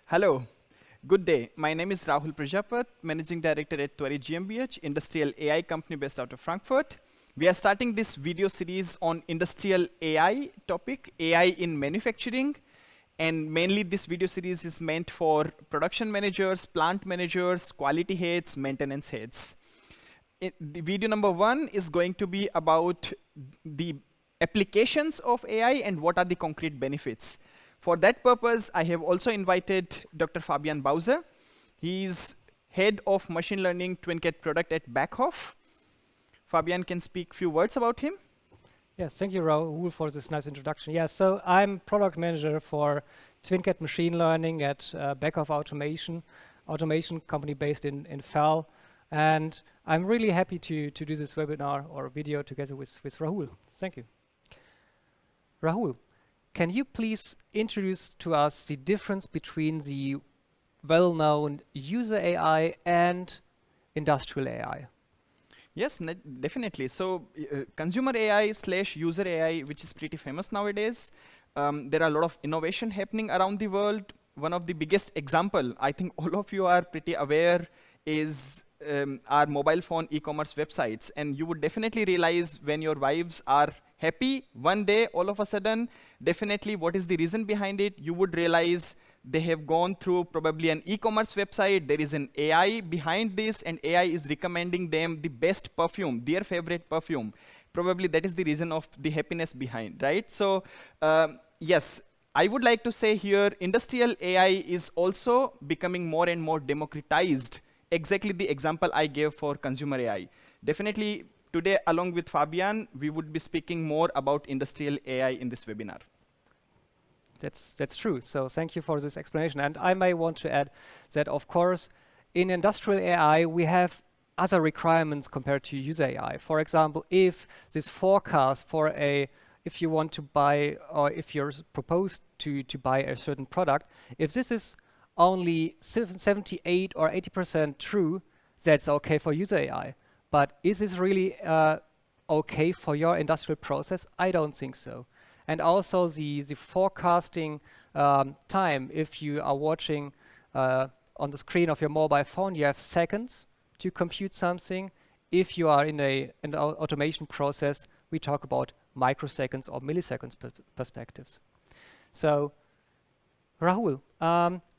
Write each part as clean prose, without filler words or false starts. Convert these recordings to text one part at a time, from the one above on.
Hello, good day. My name is Rahul Prajapat, Managing Director at Tvarit GmbH, industrial AI company based out of Frankfurt. We are starting this video series on industrial AI topic, AI in manufacturing. And mainly this video series is meant for production managers, plant managers, quality heads, maintenance heads. The video number 1 is going to be about the applications of AI and what are the concrete benefits. For that purpose, I have also invited Dr. Fabian Bause. He's head of machine learning TwinCAT product at Beckhoff. Fabian can speak few words about him. Yes, thank you, Rahul, for this nice introduction. Yeah, so I'm product manager for TwinCAT machine learning at Beckhoff Automation company based in Fell. And I'm really happy to do this webinar or video together with Rahul. Thank you. Rahul, can you please introduce to us the difference between the well-known user AI and industrial AI? Yes, definitely. So consumer AI / user AI, which is pretty famous nowadays. There are a lot of innovation happening around the world. One of the biggest example, I think all of you are pretty aware, is our mobile phone e-commerce websites. And you would definitely realize when your wives are happy one day, all of a sudden, definitely what is the reason behind it? You would realize they have gone through probably an e-commerce website. There is an AI behind this, and AI is recommending them the best perfume, their favorite perfume. Probably that is the reason of the happiness behind, right? So yes, I would like to say here, industrial AI is also becoming more and more democratized. Exactly the example I gave for consumer AI. Definitely today, along with Fabian, we would be speaking more about industrial AI in this webinar. That's true. So thank you for this explanation. And I may want to add that, of course, in industrial AI, we have other requirements compared to user AI. For example, if this forecast for if you want to buy, or if you're proposed to buy a certain product, if this is only 78 or 80% true, that's okay for user AI. But is this really okay for your industrial process? I don't think so. And also the forecasting time, if you are watching on the screen of your mobile phone, you have seconds to compute something. If you are in an automation process, we talk about microseconds or milliseconds perspectives. So, Rahul,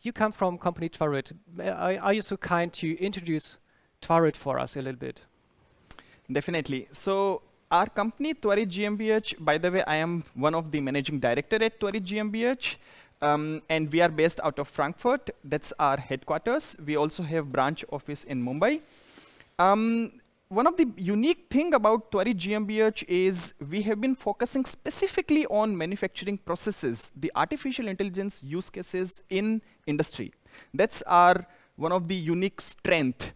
you come from company Tvarit. Are you so kind to introduce Tvarit for us a little bit? Definitely. So our company, Tvarit GmbH, by the way, I am one of the managing director at Tvarit GmbH, and we are based out of Frankfurt. That's our headquarters. We also have branch office in Mumbai. One of the unique thing about Tvarit GmbH is we have been focusing specifically on manufacturing processes, the artificial intelligence use cases in industry. That's our one of the unique strength.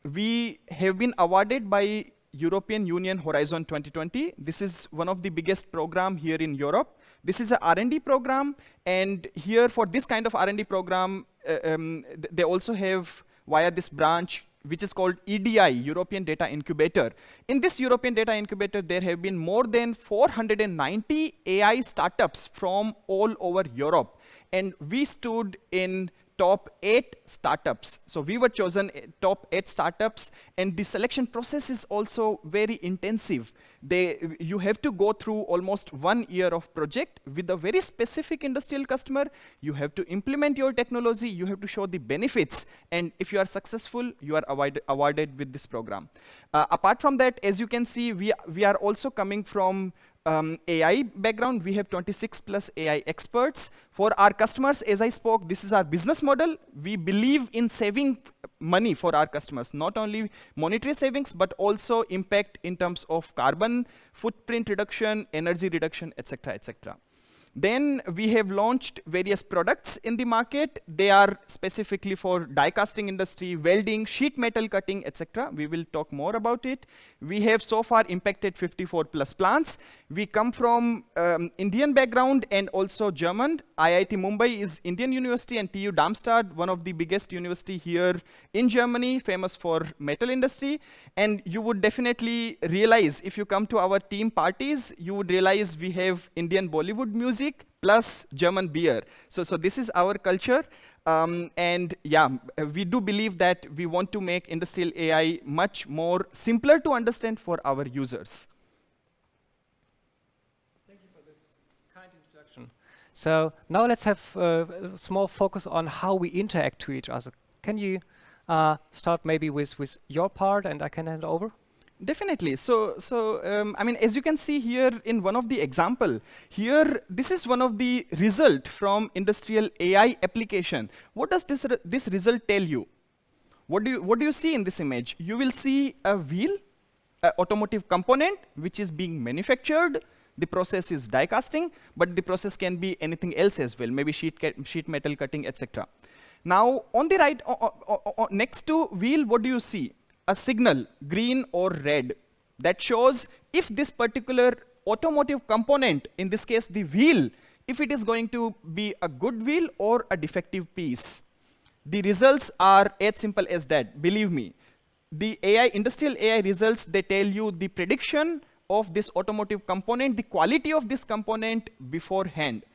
We have been awarded by European Union Horizon 2020. This is one of the biggest program here in Europe. This is a R&D program, and here for this kind of R&D program, they also have via this branch, which is called EDI, European Data Incubator. In this European Data Incubator, there have been more than 490 AI startups from all over Europe, and we stood in top 8 startups. So we were chosen top 8 startups, and the selection process is also very intensive. You have to go through almost 1 year of project with a very specific industrial customer. You have to implement your technology, you have to show the benefits, and if you are successful, you are awarded with this program. Apart from that, as you can see, we are also coming from AI background. We have 26 plus AI experts. For our customers, as I spoke, this is our business model. We believe in saving money for our customers, not only monetary savings, but also impact in terms of carbon footprint reduction, energy reduction, etc., etc. Then we have launched various products in the market. They are specifically for die casting industry, welding, sheet metal cutting, etc. We will talk more about it. We have so far impacted 54 plus plants. We come from Indian background and also German. IIT Mumbai is Indian university, and TU Darmstadt, one of the biggest university here in Germany, famous for metal industry. And you would definitely realize, if you come to our team parties, you would realize we have Indian Bollywood music music plus German beer. So this is our culture. And yeah, we do believe that we want to make industrial AI much more simpler to understand for our users. Thank you for this kind introduction. So now let's have a small focus on how we interact to each other. Can you start maybe with your part, and I can hand over? Definitely. I mean, as you can see here in one of the example, here, this is one of the result from industrial AI application. What does this result tell you? What do you see in this image? You will see a wheel, an automotive component, which is being manufactured. The process is die casting, but the process can be anything else as well, maybe sheet metal cutting, etc. Now, on the right, next to wheel, what do you see? A signal, green or red, that shows if this particular automotive component, in this case the wheel, if it is going to be a good wheel or a defective piece. The results are as simple as that, believe me. The industrial AI results, they tell you the prediction of this automotive component, the quality of this component beforehand.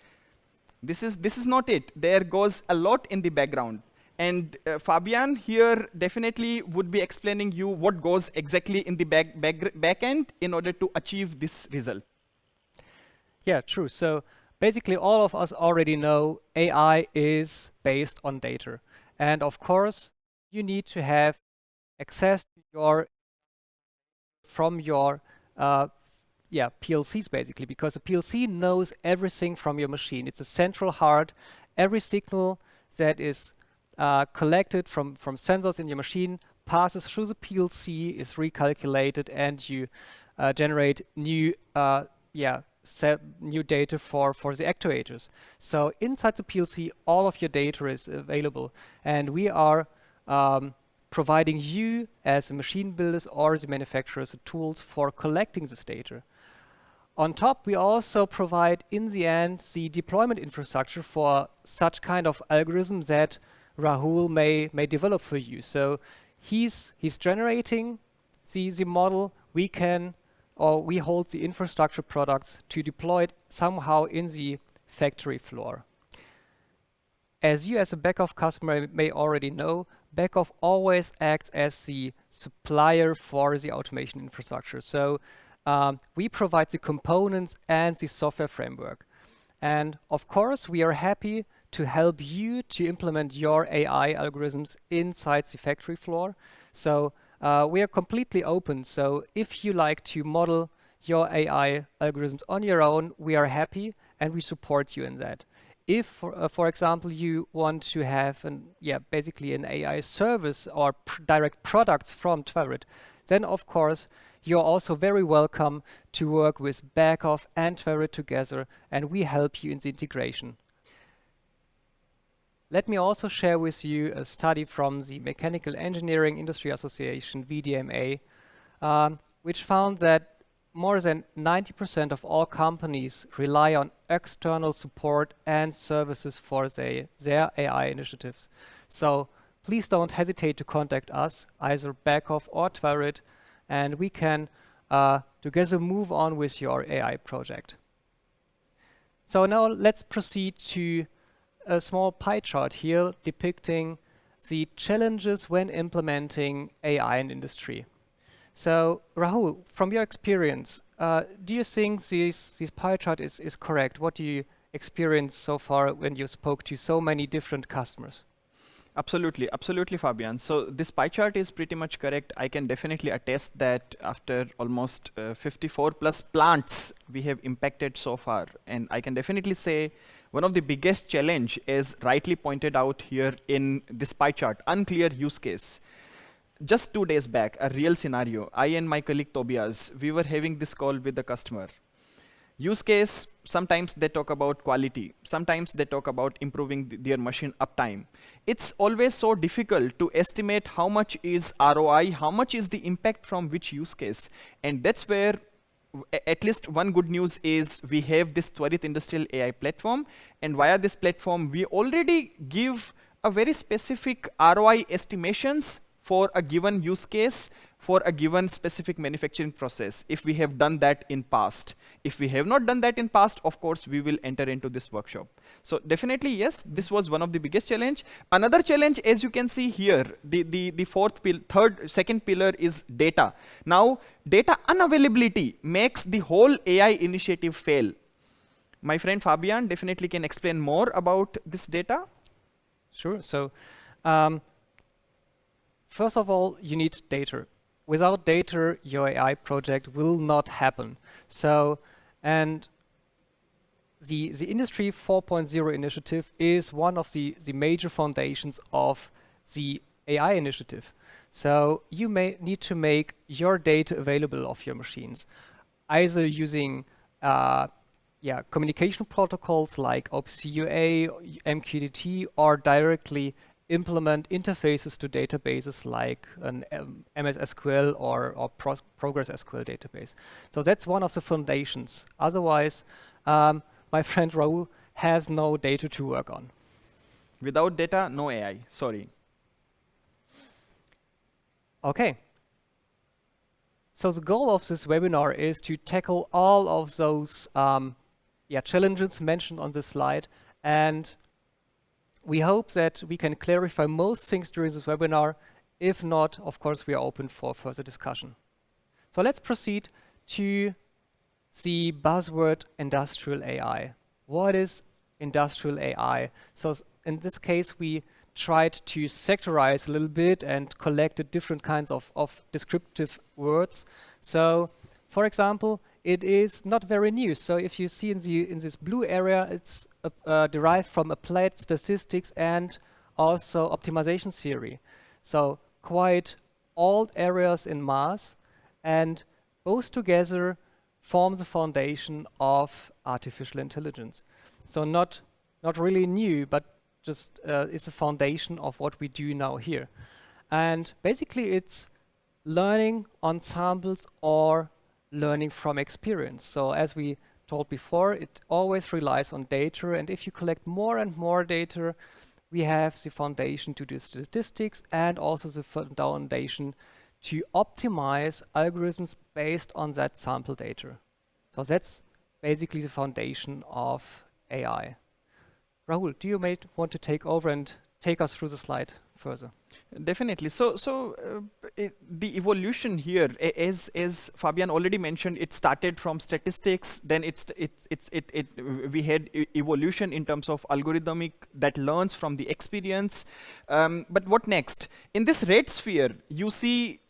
This is not it. There goes a lot in the background. And Fabian here definitely would be explaining you what goes exactly in the back end in order to achieve this result. Yeah, true. So basically all of us already know AI is based on data. And of course, you need to have access to from your PLCs basically, because a PLC knows everything from your machine. It's a central heart. Every signal that is collected from sensors in your machine passes through the PLC, is recalculated, and you generate new new data for the actuators. So inside the PLC, all of your data is available, and we are providing you as the machine builders or the manufacturers the tools for collecting this data. On top, we also provide, in the end, the deployment infrastructure for such kind of algorithms that Rahul may develop for you. So he's generating the model. We hold the infrastructure products to deploy it somehow in the factory floor. As you as a Beckhoff customer may already know, Beckhoff always acts as the supplier for the automation infrastructure. So we provide the components and the software framework. And of course, we are happy to help you to implement your AI algorithms inside the factory floor. So we are completely open. So if you like to model your AI algorithms on your own, we are happy and we support you in that. If, for example, you want to have basically an AI service or direct products from Tvarit, then of course you're also very welcome to work with Beckhoff and Tvarit together, and we help you in the integration. Let me also share with you a study from the Mechanical Engineering Industry Association, VDMA, which found that more than 90% of all companies rely on external support and services for their AI initiatives. So please don't hesitate to contact us, either Beckhoff or Tvarit, and we can together move on with your AI project. So now let's proceed to a small pie chart here depicting the challenges when implementing AI in industry. So Rahul, from your experience, do you think this pie chart is correct? What do you experience so far when you spoke to so many different customers? Absolutely, absolutely, Fabian. So this pie chart is pretty much correct. I can definitely attest that after almost 54 plus plants we have impacted so far. And I can definitely say one of the biggest challenge is rightly pointed out here in this pie chart, unclear use case. Just 2 days back, a real scenario, I and my colleague Tobias, we were having this call with the customer. Use case, sometimes they talk about quality. Sometimes they talk about improving their machine uptime. It's always so difficult to estimate how much is ROI, how much is the impact from which use case. And that's where at least one good news is we have this Tvarit Industrial AI platform. And via this platform, we already give a very specific ROI estimations for a given use case, for a given specific manufacturing process, if we have done that in past. If we have not done that in past, of course, we will enter into this workshop. So definitely, yes, this was one of the biggest challenge. Another challenge, as you can see here, the second pillar is data. Now, data unavailability makes the whole AI initiative fail. My friend Fabian definitely can explain more about this data. Sure. So, first of all, you need data. Without data, your AI project will not happen. So, and the Industry 4.0 initiative is one of the major foundations of the AI initiative. So you may need to make your data available of your machines, either using communication protocols like OpenC UA, MQTT, or directly implement interfaces to databases like an MS SQL or Progress SQL database. So that's one of the foundations. Otherwise, my friend Rahul has no data to work on. Without data, no AI. Sorry. Okay. So the goal of this webinar is to tackle all of those challenges mentioned on this slide, and we hope that we can clarify most things during this webinar. If not, of course, we are open for further discussion. So let's proceed to the buzzword industrial AI. What is industrial AI? So in this case, we tried to sectorize a little bit and collected different kinds of descriptive words. So, for example, it is not very new. So if you see in this blue area, it's derived from applied statistics and also optimization theory. So quite old areas in math, and both together form the foundation of artificial intelligence. So not really new, but just is the foundation of what we do now here. And basically it's learning on samples or learning from experience. So as we told before, it always relies on data, and if you collect more and more data, we have the foundation to do statistics and also the foundation to optimize algorithms based on that sample data. So that's basically the foundation of AI. Rahul, do you want to take over and take us through the slide further? Definitely. The evolution here, as Fabian already mentioned, it started from statistics. Then we had evolution in terms of algorithmic that learns from the experience. But what next? In this red sphere, you see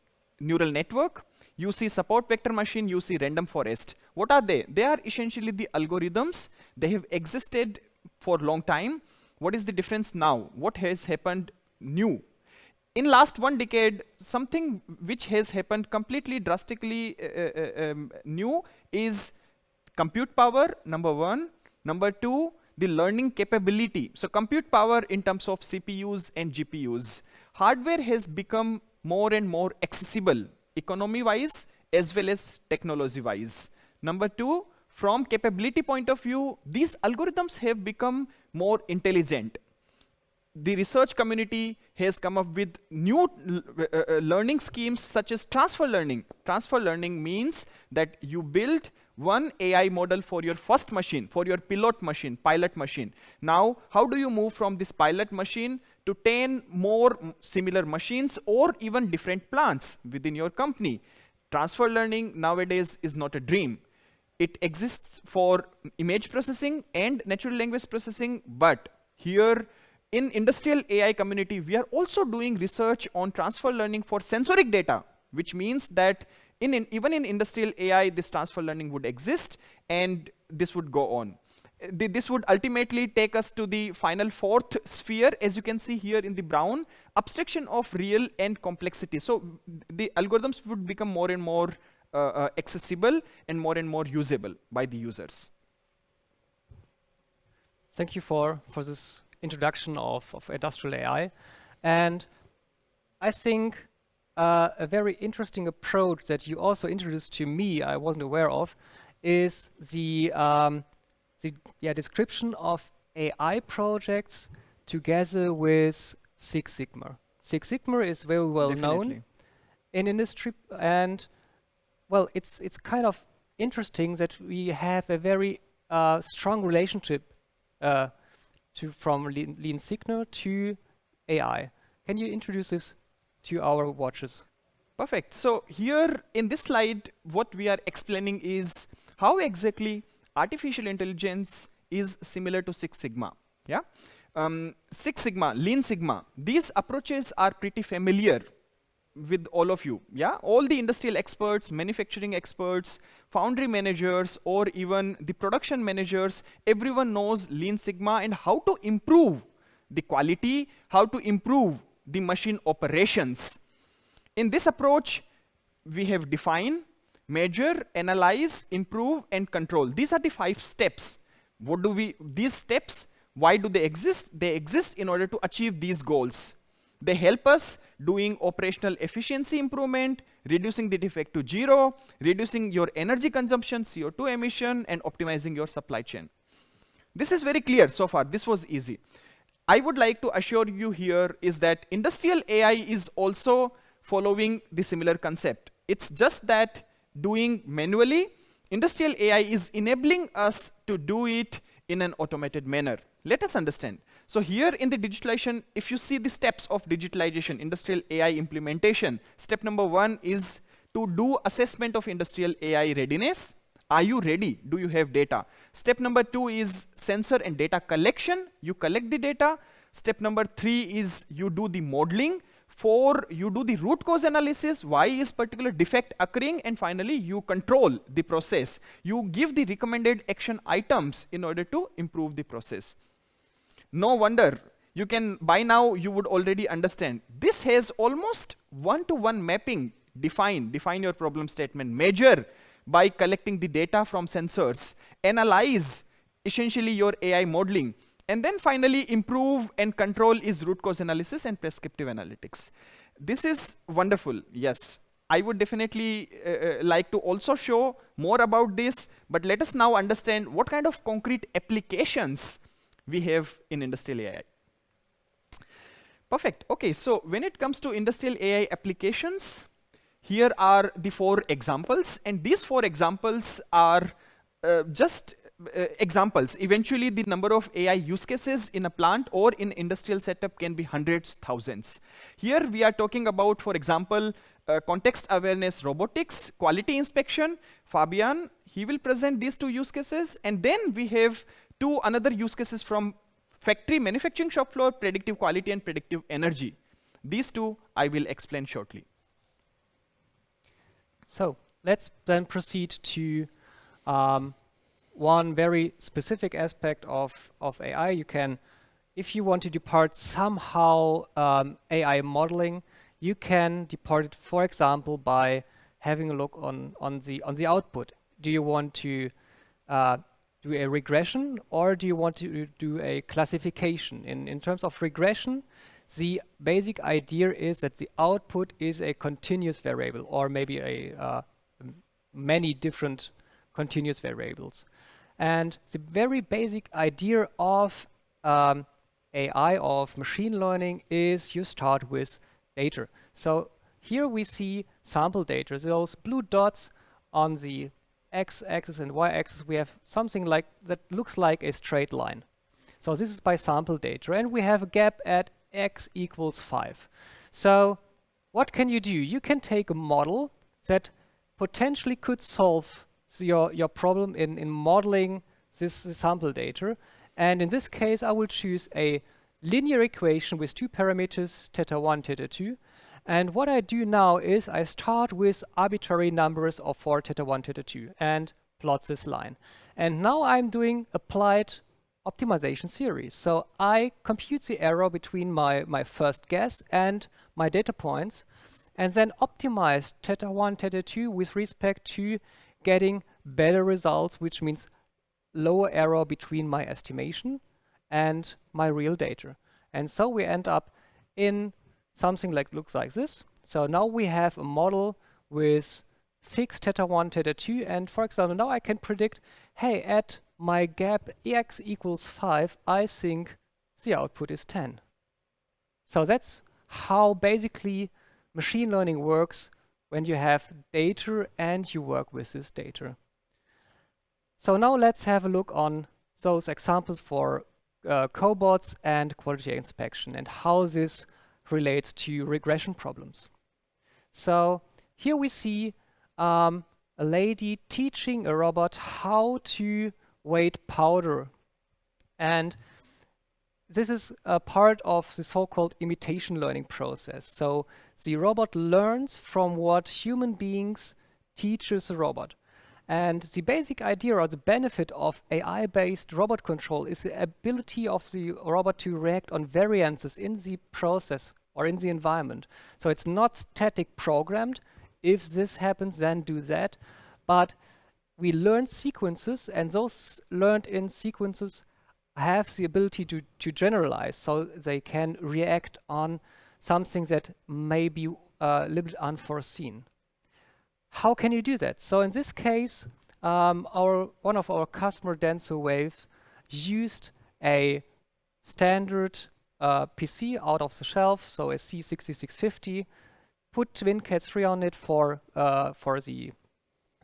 neural network, you see support vector machine, you see random forest. What are they? They are essentially the algorithms. They have existed for a long time. What is the difference now? What has happened new? In last 1 decade, something which has happened completely drastically new is compute power, number 1. Number 2, the learning capability. So compute power in terms of CPUs and GPUs. Hardware has become more and more accessible, economy-wise as well as technology-wise. Number 2, from capability point of view, these algorithms have become more intelligent. The research community has come up with new learning schemes such as transfer learning. Transfer learning means that you build one AI model for your first machine, for your pilot machine. Now, how do you move from this pilot machine to 10 more similar machines or even different plants within your company? Transfer learning nowadays is not a dream. It exists for image processing and natural language processing, but here in industrial AI community, we are also doing research on transfer learning for sensoric data, which means that even in industrial AI, this transfer learning would exist, and this would go on. This would ultimately take us to the final 4th sphere, as you can see here in the brown, abstraction of real and complexity. So the algorithms would become more and more accessible and more usable by the users. Thank you for this introduction of industrial AI. And I think a very interesting approach that you also introduced to me, I wasn't aware of, is the description of AI projects together with Six Sigma. Six Sigma is very well known Definitely. in industry, and well, it's kind of interesting that we have a very strong relationship from Lean Sigma to AI. Can you introduce this to our watchers? Perfect. So here in this slide, what we are explaining is how exactly artificial intelligence is similar to Six Sigma. Yeah, Six Sigma, Lean Sigma. These approaches are pretty familiar with all of you. Yeah, all the industrial experts, manufacturing experts, foundry managers, or even the production managers. Everyone knows Lean Sigma and how to improve the quality, how to improve the machine operations. In this approach, we have define, measure, analyze, improve, and control. These are the 5 steps. These steps, why do they exist? They exist in order to achieve these goals. They help us doing operational efficiency improvement, reducing the defect to 0, reducing your energy consumption, CO2 emission, and optimizing your supply chain. This is very clear so far. This was easy. I would like to assure you here is that industrial AI is also following the similar concept. It's just that doing manually, industrial AI is enabling us to do it in an automated manner. Let us understand. So here in the digitalization, if you see the steps of digitalization, industrial AI implementation, step number 1 is to do assessment of industrial AI readiness. Are you ready? Do you have data? Step number 2 is sensor and data collection. You collect the data. Step number 3 is you do the modeling. 4, you do the root cause analysis. Why is particular defect occurring? And finally, you control the process. You give the recommended action items in order to improve the process. No wonder, by now you would already understand. This has almost one-to-one mapping. Define your problem statement. Measure by collecting the data from sensors. Analyze, essentially your AI modeling. And then finally, improve and control is root cause analysis and prescriptive analytics. This is wonderful, yes. I would definitely like to also show more about this, but let us now understand what kind of concrete applications we have in industrial AI. Perfect. Okay, so when it comes to industrial AI applications, here are the 4 examples, and these 4 examples are just examples. Eventually, the number of AI use cases in a plant or in industrial setup can be hundreds, thousands. Here we are talking about, for example, context awareness robotics, quality inspection. Fabian, he will present these 2 use cases, and then we have 2 another use cases from factory manufacturing shop floor, predictive quality and predictive energy. These 2 I will explain shortly. So let's then proceed to one very specific aspect of AI. You can, if you want to depart somehow AI modeling, you can depart it, for example, by having a look on the output. Do you want to do a regression, or do you want to do a classification? In terms of regression, the basic idea is that the output is a continuous variable, or maybe a many different continuous variables. And the very basic idea of AI, of machine learning, is you start with data. So here we see sample data. Those blue dots on the x-axis and y-axis, we have something like that looks like a straight line. So this is by sample data, and we have a gap at x equals 5. So what can you do? You can take a model that potentially could solve your problem in modeling this sample data. And in this case, I will choose a linear equation with 2 parameters, theta 1, theta 2. And what I do now is I start with arbitrary numbers of 4, theta 1, theta 2, and plot this line. And now I'm doing applied optimization series. So I compute the error between my first guess and my data points, and then optimize theta 1, theta 2 with respect to getting better results, which means lower error between my estimation and my real data. And so we end up in something like looks like this. So now we have a model with fixed theta 1, theta 2, and for example, now I can predict, hey, at my gap x equals 5, I think the output is 10. So that's how basically machine learning works when you have data and you work with this data. So now let's have a look on those examples for cobots and quality inspection and how this relates to regression problems. So here we see a lady teaching a robot how to weight powder. And this is a part of the so-called imitation learning process. So the robot learns from what human beings teaches the robot. And the basic idea or the benefit of AI-based robot control is the ability of the robot to react on variances in the process or in the environment. So it's not static programmed. If this happens, then do that. But we learn sequences, and those learned in sequences have the ability to generalize, so they can react on something that may be a little bit unforeseen. How can you do that? So in this case, one of our customer Denso Waves used a standard PC out of the shelf, so a C6650, put TwinCAT 3 on it for the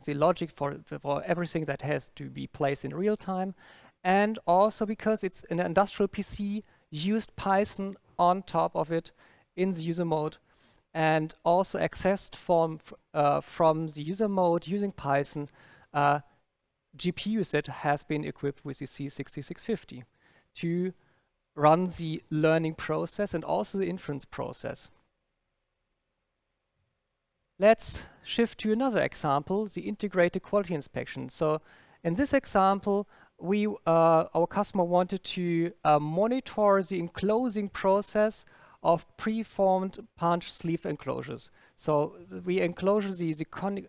logic for everything that has to be placed in real time, and also because it's an industrial PC, used Python on top of it in the user mode, and also accessed from the user mode using Python GPUs that has been equipped with the C6650 to run the learning process and also the inference process. Let's shift to another example, the integrated quality inspection. So in this example, our customer wanted to monitor the enclosing process of preformed punch sleeve enclosures. So we enclose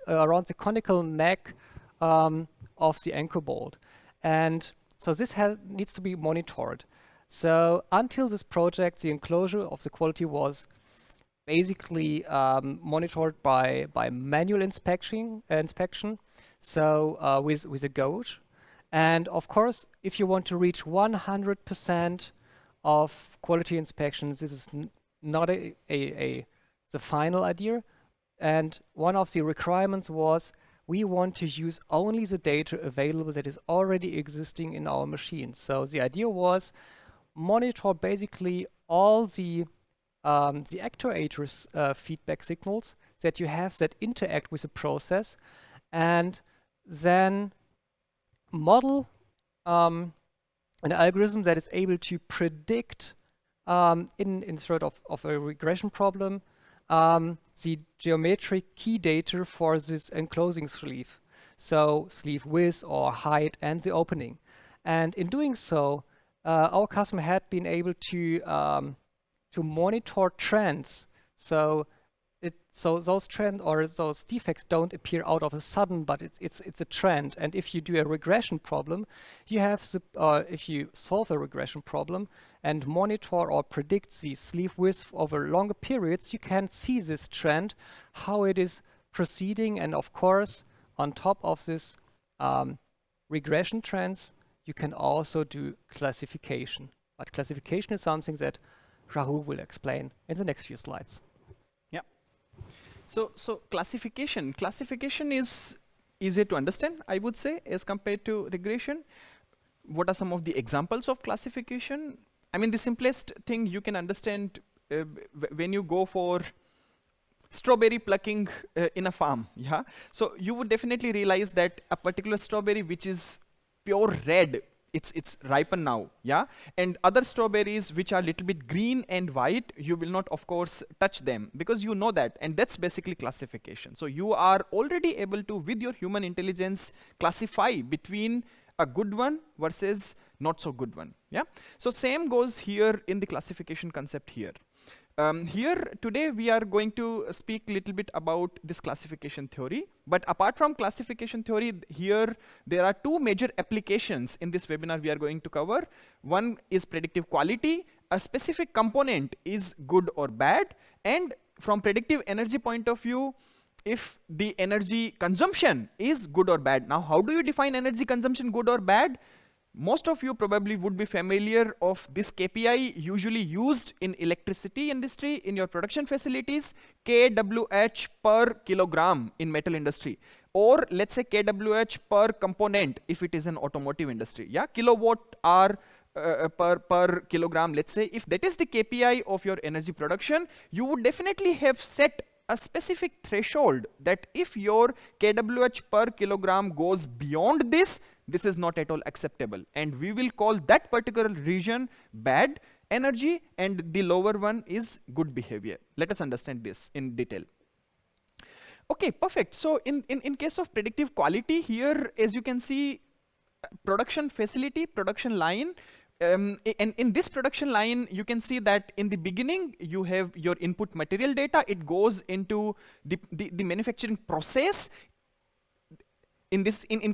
around the conical neck of the anchor bolt. And so this needs to be monitored. So until this project, the enclosure of the quality was basically monitored by manual inspection. So with a goat. And of course, if you want to reach 100% of quality inspections, this is not the final idea. And one of the requirements was we want to use only the data available that is already existing in our machine. So the idea was monitor basically all the actuators feedback signals that you have that interact with the process, and then model an algorithm that is able to predict in sort of a regression problem the geometric key data for this enclosing sleeve. So sleeve width or height and the opening. And in doing so, our customer had been able to monitor trends. So those trends or those defects don't appear out of a sudden, but it's a trend. And if you do a regression problem, you have if you solve a regression problem and monitor or predict the sleeve width over longer periods, you can see this trend, how it is proceeding, and of course, on top of this regression trends, you can also do classification. But classification is something that Rahul will explain in the next few slides. So classification is easier to understand, I would say, as compared to regression. What are some of the examples of classification? I mean, the simplest thing you can understand when you go for strawberry plucking in a farm, yeah? So you would definitely realize that a particular strawberry which is pure red, it's ripen now, yeah? And other strawberries which are a little bit green and white, you will not, of course, touch them because you know that, and that's basically classification. So you are already able to, with your human intelligence, classify between a good one versus not so good one, yeah? So same goes here in the classification concept here. Here today we are going to speak a little bit about this classification theory, but apart from classification theory, here there are two major applications in this webinar we are going to cover. One is predictive quality. A specific component is good or bad, and from predictive energy point of view, if the energy consumption is good or bad. Now, how do you define energy consumption good or bad? Most of you probably would be familiar of this KPI usually used in electricity industry in your production facilities, kWh per kilogram in metal industry, or let's say kWh per component if it is an automotive industry. Yeah, kilowatt hour per kilogram, let's say. If that is the KPI of your energy production, you would definitely have set a specific threshold that if your kWh per kilogram goes beyond this, this is not at all acceptable, and we will call that particular region bad energy and the lower one is good behavior. Let us understand this in detail. Okay, perfect. So in case of predictive quality here, as you can see, production facility, production line, and in this production line, you can see that in the beginning, you have your input material data. It goes into the manufacturing process. In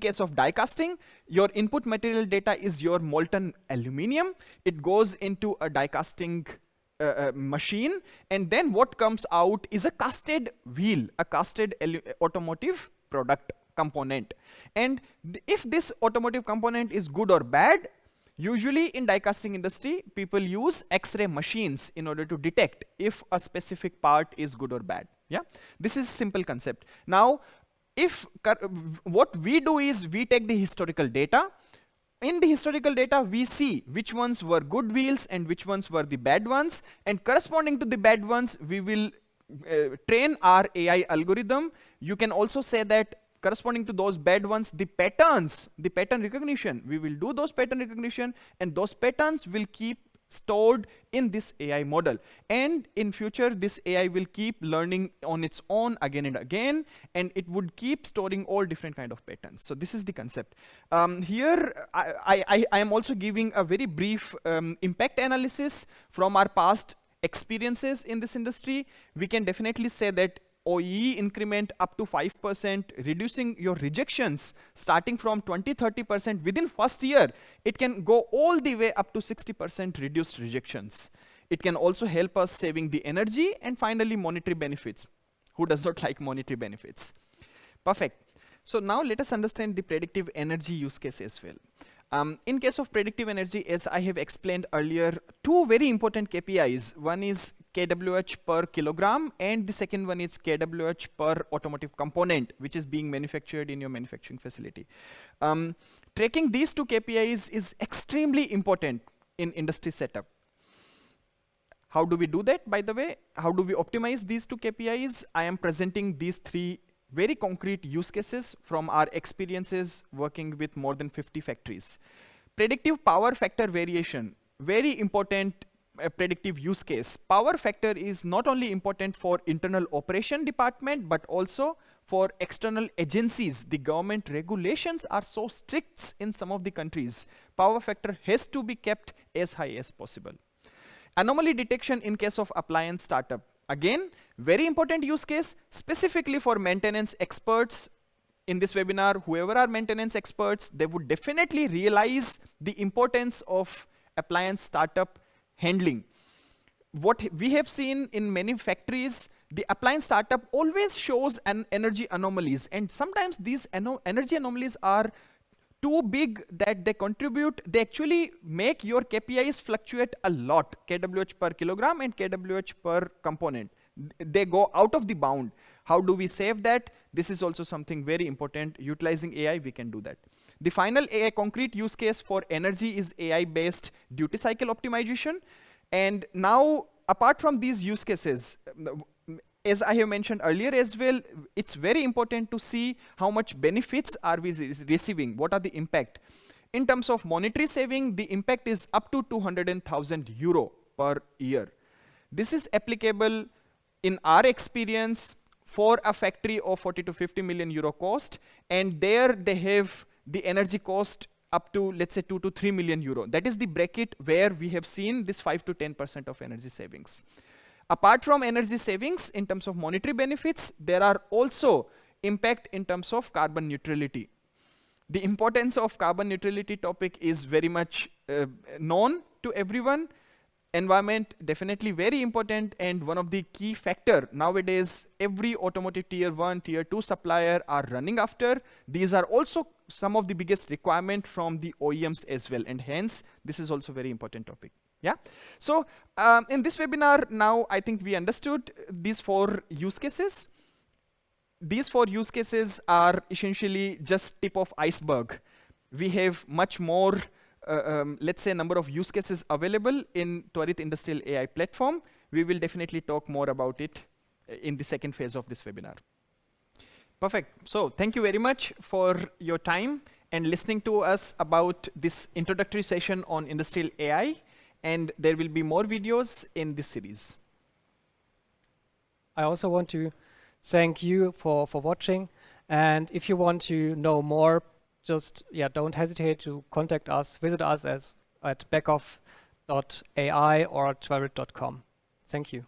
case of die casting, your input material data is your molten aluminium. It goes into a die casting machine, and then what comes out is a casted wheel, a casted automotive product component. And if this automotive component is good or bad, usually in die casting industry, people use X-ray machines in order to detect if a specific part is good or bad. Yeah, this is simple concept. Now, what we do is we take the historical data. In the historical data, we see which ones were good wheels and which ones were the bad ones, and corresponding to the bad ones, we will train our AI algorithm. You can also say that corresponding to those bad ones, the patterns, the pattern recognition, we will do those pattern recognition, and those patterns will keep stored in this AI model. And in future, this AI will keep learning on its own again and again, and it would keep storing all different kind of patterns. So this is the concept. Here, I am also giving a very brief impact analysis from our past experiences in this industry. We can definitely say that OEE increment up to 5%, reducing your rejections starting from 20-30% within first year. It can go all the way up to 60% reduced rejections. It can also help us saving the energy, and finally monetary benefits. Who does not like monetary benefits? Perfect. So now let us understand the predictive energy use case as well. In case of predictive energy, as I have explained earlier, two very important KPIs. One is kWh per kilogram, and the second one is kWh per automotive component, which is being manufactured in your manufacturing facility. Tracking these two KPIs is extremely important in industry setup. How do we do that, by the way? How do we optimize these two KPIs? I am presenting these three very concrete use cases from our experiences working with more than 50 factories. Predictive power factor variation, very important predictive use case. Power factor is not only important for internal operation department, but also for external agencies. The government regulations are so strict in some of the countries. Power factor has to be kept as high as possible. Anomaly detection in case of appliance startup. Again, very important use case, specifically for maintenance experts. In this webinar, whoever are maintenance experts, they would definitely realize the importance of appliance startup handling. What we have seen in many factories, the appliance startup always shows an energy anomalies, and sometimes these energy anomalies are too big that they contribute, they actually make your KPIs fluctuate a lot, kWh per kilogram and kWh per component. They go out of the bound. How do we save that? This is also something very important. Utilizing AI, we can do that. The final AI concrete use case for energy is AI-based duty cycle optimization. And now, apart from these use cases, as I have mentioned earlier as well, it's very important to see how much benefits are we receiving, what are the impact. In terms of monetary saving, the impact is up to 200,000 euro per year. This is applicable in our experience for a factory of 40 to 50 million euro cost, and there they have the energy cost up to, let's say, 2 to 3 million euro. That is the bracket where we have seen this 5 to 10% of energy savings. Apart from energy savings, in terms of monetary benefits, there are also impact in terms of carbon neutrality. The importance of carbon neutrality topic is very much known to everyone. Environment, definitely very important, and one of the key factor nowadays every automotive tier 1, tier 2 supplier are running after. These are also some of the biggest requirement from the OEMs as well, and hence this is also very important topic. Yeah. So in this webinar, now I think we understood these 4 use cases. These 4 use cases are essentially just tip of iceberg. We have much more, let's say, number of use cases available in Tvarit Industrial AI platform. We will definitely talk more about it in the second phase of this webinar. Perfect. So thank you very much for your time and listening to us about this introductory session on industrial AI. And there will be more videos in this series. I also want to thank you for watching. And if you want to know more, just don't hesitate to contact us, visit us at beckhoff.ai or tvarit.com. Thank you.